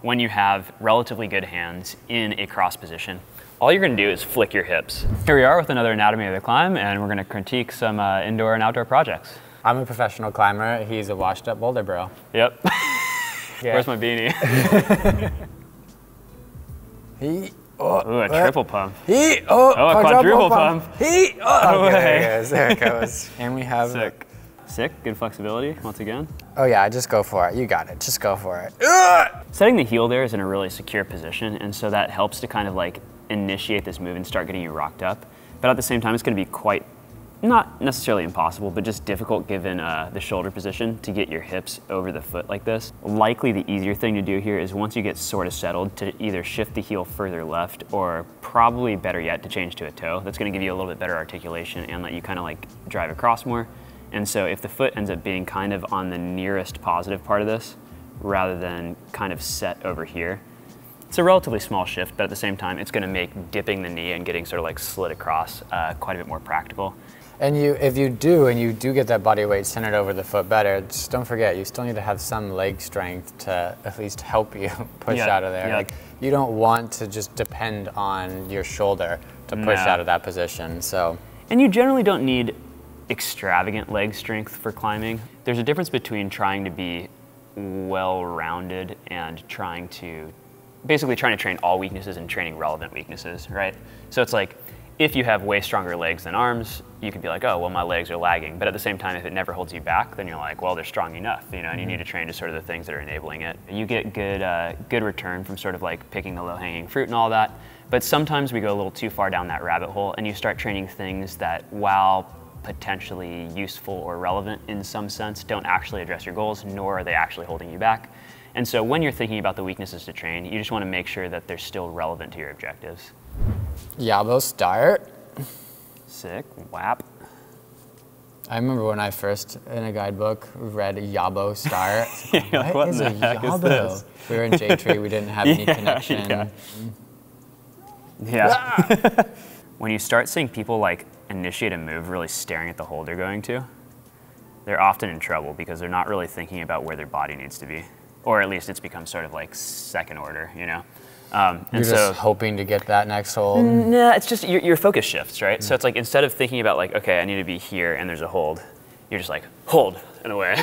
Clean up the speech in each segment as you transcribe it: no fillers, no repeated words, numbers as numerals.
When you have relatively good hands in a cross position, all you're gonna do is flick your hips. Here we are with another Anatomy of the Climb, and we're gonna critique some indoor and outdoor projects. I'm a professional climber. He's a washed up boulder bro. Yep. Yeah. Where's my beanie? Ooh, a triple pump. A quadruple pump. Okay, there it goes. And we have Sick. Sick, good flexibility, once again. Oh yeah, just go for it. You got it, just go for it. Setting the heel there is in a really secure position, and so that helps to kind of like initiate this move and start getting you rocked up. But at the same time, it's gonna be quite, not necessarily impossible, but just difficult given the shoulder position to get your hips over the foot like this. Likely the easier thing to do here is once you get sort of settled to either shift the heel further left or probably better yet to change to a toe. That's gonna give you a little bit better articulation and let you kind of like drive across more. And so if the foot ends up being kind of on the nearest positive part of this, rather than kind of set over here, it's a relatively small shift, but at the same time, it's gonna make dipping the knee and getting sort of like slid across quite a bit more practical. And if you do get that body weight centered over the foot better, just don't forget, you still need to have some leg strength to at least help you push out of there. Yep. Like, you don't want to just depend on your shoulder to push out of that position, so. And you generally don't need extravagant leg strength for climbing. There's a difference between trying to be well-rounded and basically trying to train all weaknesses and training relevant weaknesses, right? So it's like, if you have way stronger legs than arms, you could be like, oh, well, my legs are lagging. But at the same time, if it never holds you back, then you're like, well, they're strong enough, you know, and you need to train to sort of the things that are enabling it. You get good return from sort of like picking the low-hanging fruit and all that. But sometimes we go a little too far down that rabbit hole and you start training things that, while potentially useful or relevant in some sense, don't actually address your goals, nor are they actually holding you back. And so when you're thinking about the weaknesses to train, you just want to make sure that they're still relevant to your objectives. Yabo start. Sick, whap. I remember when I first, in a guidebook, read Yabo start. Like, what is a Yabo? We were in J-Tree, we didn't have any connection. Yeah. When you start seeing people like initiate a move really staring at the hole they're going to, they're often in trouble because they're not really thinking about where their body needs to be. Or at least it's become sort of like second order, you know? You're just hoping to get that next hold? Nah, it's just your focus shifts, right? So it's like, instead of thinking about like, okay, I need to be here and there's a hold, you're just like, hold, in a way.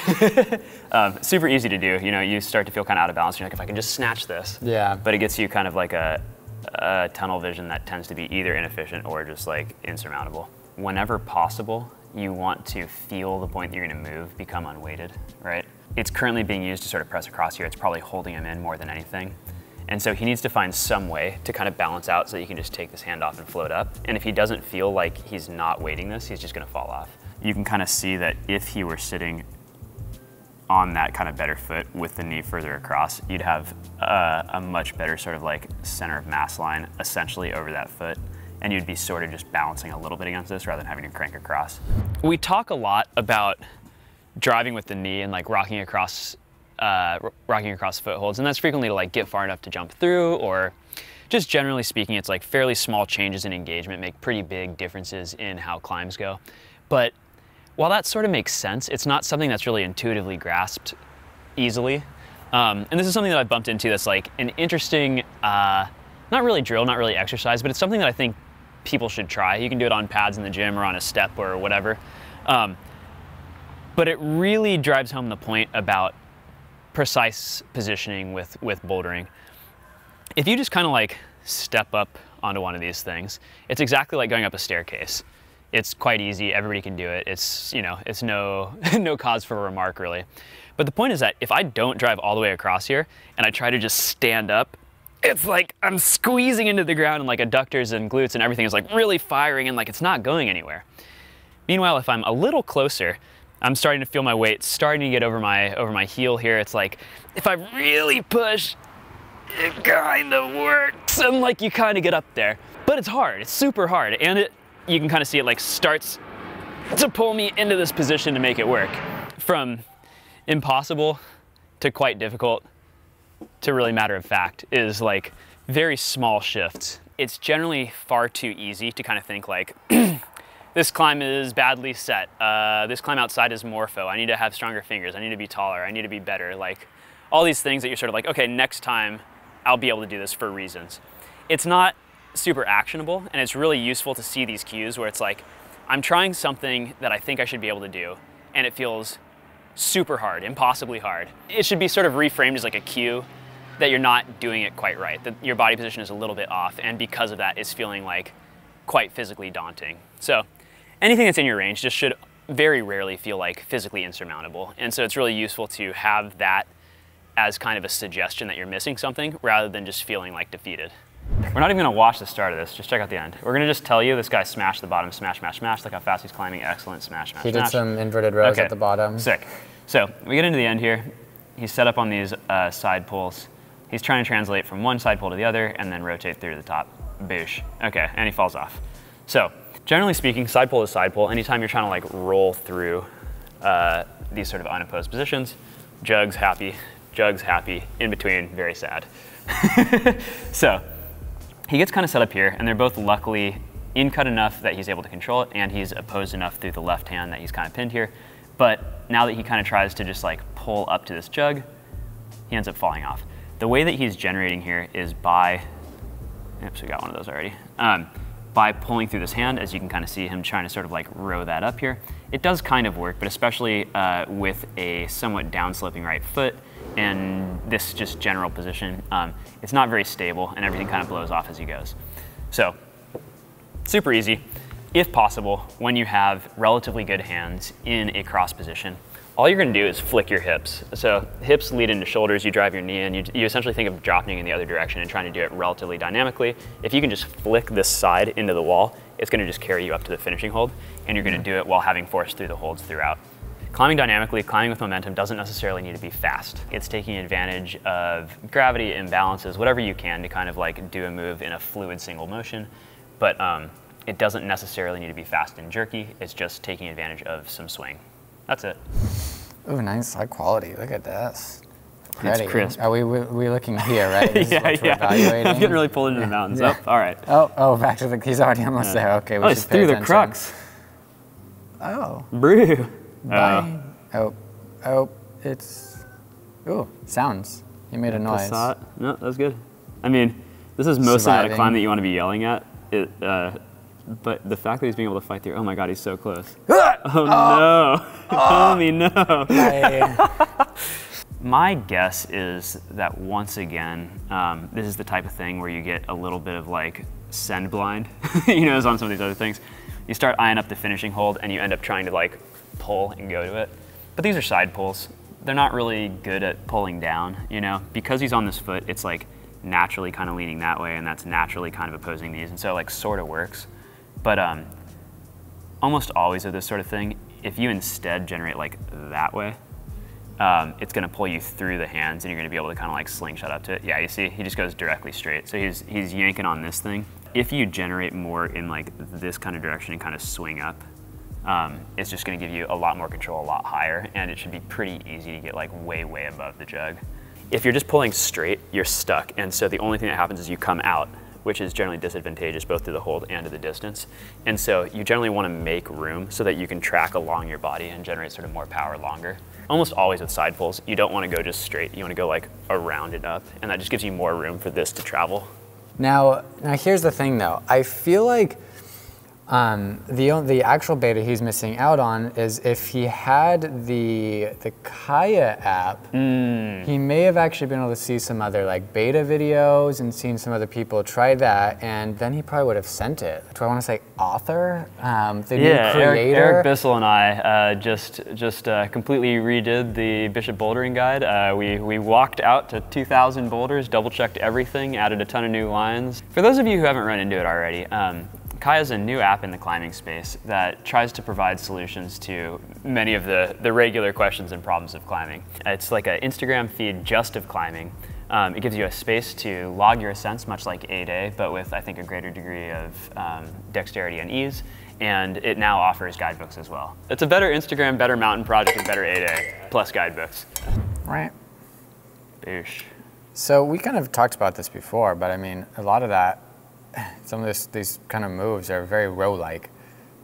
Super easy to do, you know, you start to feel kind of out of balance. You're like, if I can just snatch this. Yeah. But it gets you kind of like a tunnel vision that tends to be either inefficient or just like insurmountable. Whenever possible, you want to feel the point that you're gonna move become unweighted, right? It's currently being used to sort of press across here. It's probably holding him in more than anything. And so he needs to find some way to kind of balance out so that you can just take this hand off and float up. And if he doesn't feel like he's not weighting this, he's just gonna fall off. You can kind of see that if he were sitting on that kind of better foot with the knee further across, you'd have a much better sort of like center of mass line essentially over that foot. And you'd be sort of just balancing a little bit against this rather than having to crank across. We talk a lot about driving with the knee and like rocking across footholds, and that's frequently to like get far enough to jump through, or just generally speaking, it's like fairly small changes in engagement make pretty big differences in how climbs go. But while that sort of makes sense, it's not something that's really intuitively grasped easily. And this is something that I bumped into that's like an interesting, not really drill, not really exercise, but it's something that I think people should try. You can do it on pads in the gym or on a step or whatever. But it really drives home the point about precise positioning with bouldering. If you just kind of like step up onto one of these things, it's exactly like going up a staircase. It's quite easy, everybody can do it. It's, you know, it's no cause for remark really. But the point is that if I don't drive all the way across here and I try to just stand up, it's like I'm squeezing into the ground and like adductors and glutes and everything is like really firing and like it's not going anywhere. Meanwhile, if I'm a little closer, I'm starting to feel my weight starting to get over my heel here. It's like, if I really push, it kind of works, and like you kind of get up there. But it's hard, it's super hard, and you can kind of see it like starts to pull me into this position to make it work. From impossible to quite difficult to really matter of fact is like very small shifts. It's generally far too easy to kind of think like, this climb is badly set. This climb outside is morpho. I need to have stronger fingers. I need to be taller. I need to be better. Like all these things that you're sort of like, okay, next time I'll be able to do this for reasons. It's not super actionable, and it's really useful to see these cues where it's like, I'm trying something that I think I should be able to do, and it feels super hard, impossibly hard. It should be sort of reframed as like a cue that you're not doing it quite right, that your body position is a little bit off, and because of that, it's feeling like quite physically daunting. So anything that's in your range just should very rarely feel like physically insurmountable. And so it's really useful to have that as kind of a suggestion that you're missing something rather than just feeling like defeated. We're not even gonna watch the start of this, just check out the end. We're gonna just tell you this guy smashed the bottom, smash, smash, smash, look how fast he's climbing, excellent, smash, smash, He smash. did some inverted rows Okay, at the bottom. Sick. So we get into the end here. He's set up on these side pulls. He's trying to translate from one side pull to the other and then rotate through to the top. Boosh. Okay, and he falls off. So generally speaking, side pull is side pull. Anytime you're trying to like roll through these sort of unopposed positions, jugs happy, in between, very sad. So he gets kind of set up here, and they're both luckily in-cut enough that he's able to control it, and he's opposed enough through the left hand that he's kind of pinned here. But now that he kind of tries to just like pull up to this jug, he ends up falling off. The way that he's generating here is by, oops, we got one of those already, by pulling through this hand, as you can kind of see him trying to sort of like row that up here. It does kind of work, but especially with a somewhat downsloping right foot and this just general position, it's not very stable and everything kind of blows off as he goes. So super easy. If possible, when you have relatively good hands in a cross position, all you're gonna do is flick your hips. So hips lead into shoulders, you drive your knee in, you essentially think of dropping in the other direction and trying to do it relatively dynamically. If you can just flick this side into the wall, it's gonna just carry you up to the finishing hold, and you're gonna do it while having force through the holds throughout. Climbing dynamically, climbing with momentum doesn't necessarily need to be fast. It's taking advantage of gravity, imbalances, whatever you can to kind of like do a move in a fluid single motion, but it doesn't necessarily need to be fast and jerky. It's just taking advantage of some swing. That's it. Ooh, nice, high quality. Look at this. Pretty. It's crisp. Are we looking here, right? This Yeah, is what we're yeah. evaluating. I'm getting really pulled into the mountains. Yeah. Oh, all right. Oh, back to the, he's already almost there. Okay, we It's should pay through the attention. crux. Oh. Brew. Bye. Oh, it's, ooh, sounds. You made a noise. No, that's good. I mean, this is mostly not a Surviving. climb that you want to be yelling at. But the fact that he's being able to fight through, oh my God, he's so close. Oh no, homie, no. My guess is that once again, this is the type of thing where you get a little bit of like send blind, you know, as on some of these other things. You start eyeing up the finishing hold and you end up trying to like pull and go to it. But these are side pulls. They're not really good at pulling down, you know, because he's on this foot, it's like naturally kind of leaning that way and that's naturally kind of opposing these. And so it like sort of works. But almost always with this sort of thing, if you instead generate like that way, it's gonna pull you through the hands and you're gonna be able to kind of like slingshot up to it. Yeah, you see, he just goes directly straight. So he's yanking on this thing. If you generate more in like this kind of direction and kind of swing up, it's just gonna give you a lot more control, a lot higher, and it should be pretty easy to get like way, way above the jug. If you're just pulling straight, you're stuck. And so the only thing that happens is you come out, which is generally disadvantageous both to the hold and to the distance. And so you generally want to make room so that you can track along your body and generate sort of more power longer. Almost always with side pulls, you don't want to go just straight, you want to go like around it up, and that just gives you more room for this to travel. Now here's the thing though. I feel like the actual beta he's missing out on is if he had the Kaya app, he may have actually been able to see some other like beta videos and seen some other people try that, and then he probably would have sent it. Do I want to say author? The new creator? Eric Bissell and I just completely redid the Bishop bouldering guide. We walked out to 2,000 boulders, double checked everything, added a ton of new lines. For those of you who haven't run into it already, Kaya is a new app in the climbing space that tries to provide solutions to many of the regular questions and problems of climbing. It's like an Instagram feed just of climbing. It gives you a space to log your ascents, much like A-Day, but with, I think, a greater degree of dexterity and ease. And it now offers guidebooks as well. It's a better Instagram, better mountain project, and better A-Day, plus guidebooks. Right. Boosh. So we kind of talked about this before, but I mean, a lot of that, some of these kind of moves are very row-like.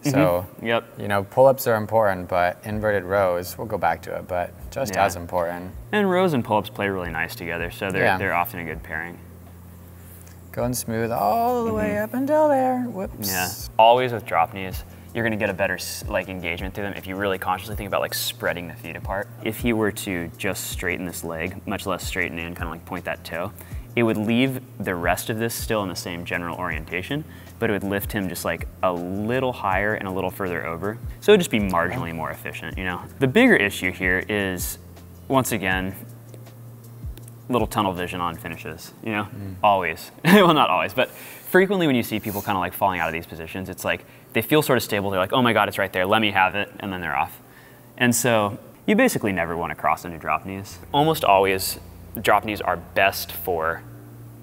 So, Yep. you know, pull-ups are important, but inverted rows, we'll go back to it, but just as important. And rows and pull-ups play really nice together, so they're often a good pairing. Going smooth all the way up until there. Whoops. Yeah. Always with drop knees, you're gonna get a better like engagement through them if you really consciously think about like spreading the feet apart. If he were to just straighten this leg, much less straighten in, kind of like point that toe, it would leave the rest of this still in the same general orientation, but it would lift him just like a little higher and a little further over. So it would just be marginally more efficient, you know? The bigger issue here is, once again, little tunnel vision on finishes, you know? Always. Well, not always, but frequently when you see people kind of like falling out of these positions, it's like they feel sort of stable. They're like, oh my God, it's right there. Let me have it. And then they're off. And so you basically never want to cross into drop knees. Almost always, drop knees are best for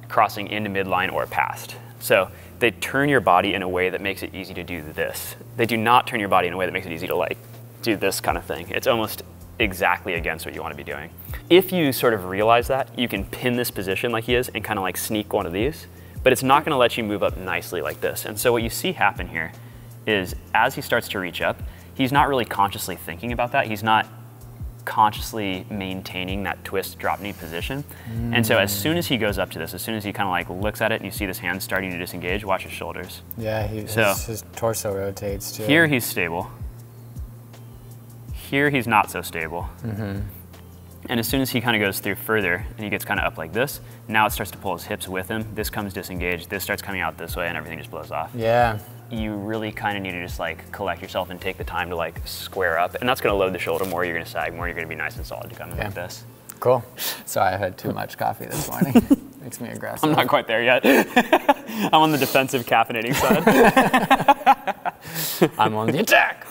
crossing into midline or past. So they turn your body in a way that makes it easy to do this. They do not turn your body in a way that makes it easy to like do this kind of thing. It's almost exactly against what you want to be doing. If you sort of realize that, you can pin this position like he is and kind of like sneak one of these, but it's not going to let you move up nicely like this. And so what you see happen here is as he starts to reach up, he's not really consciously thinking about that. He's not consciously maintaining that twist drop knee position. And so as soon as he goes up to this, as soon as he kind of like looks at it and you see this hand starting to disengage, watch his shoulders. Yeah, his torso rotates too. Here he's stable. Here he's not so stable. And as soon as he kind of goes through further and he gets kind of up like this, now it starts to pull his hips with him. This comes disengaged, this starts coming out this way and everything just blows off. Yeah. You really kind of need to just like collect yourself and take the time to like square up. And that's gonna load the shoulder more, you're gonna sag more, you're gonna be nice and solid to come in like this. Cool. Sorry, I had too much coffee this morning. Makes me aggressive. I'm not quite there yet. I'm on the defensive caffeinating side. I'm on the attack.